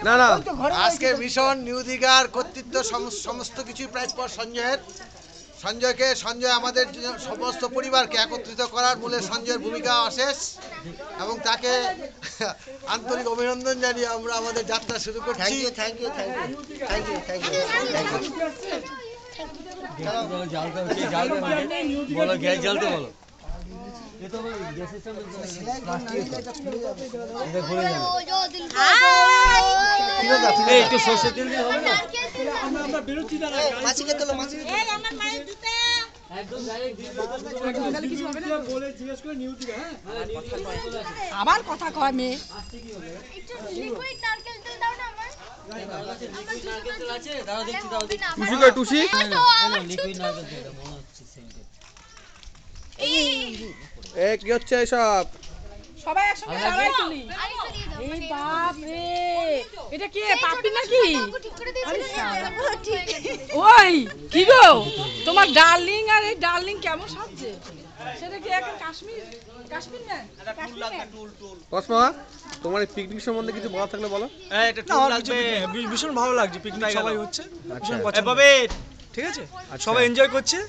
না না আজকে মিশন নিউ দিঘার কর্তৃত্ব সমস্ত কিছু প্রাপ্য সঞ্জয় আমাদের সমস্ত পরিবারকে একত্রিত করার মূলে সঞ্জয়ের ভূমিকা অশেষ এবং তাকে আন্তরিক অভিনন্দন জানিয়ে আমরা আমাদের যাত্রা শুরু করছি। থ্যাংক ইউ বলো গ্যাস জ্বালতে বলো একটু সর্ষে তেল দিয়ে হবে না মাছিকে তোলো মাছিকে আবার কথা কয় মেয়ে টুসি এ কি হচ্ছে এসব সবাই একসঙ্গে দাঁড়াই তুলি এই বাপ রে এটা কি পাপি নাকি ওই কি গো তোমার ডার্লিং আর এই ডার্লিং কেমন সাজছে সেটা কি এখন কাশ্মীর ম্যান কসমা তোমার এই পিকনিক সম্বন্ধে কিছু বলা থাকলে বলো। এটা টুল লাগবে ভীষণ ভালো লাগছে পিকনিক সবাই হচ্ছে ভীষণ পছন্দ ঠিক আছে সবাই এনজয় করছে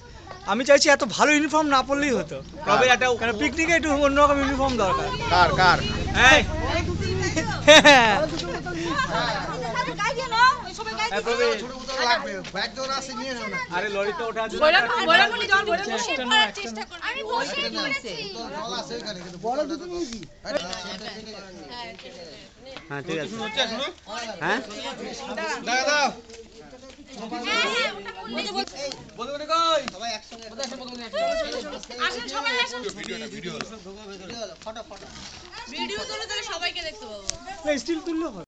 আমি চাইছি এত ভালো ইউনিফর্ম না পরলেই হতো তবে একটা কারণ পিকনিকে একটু অন্যরকম ইউনিফর্ম দরকার কার হ্যাঁ আরে লরিতে ওঠা হ্যাঁ ঠিক আছে হ্যাঁ ভিডিও তুলে সবাইকে দেখতে পাবো স্টিল তুললে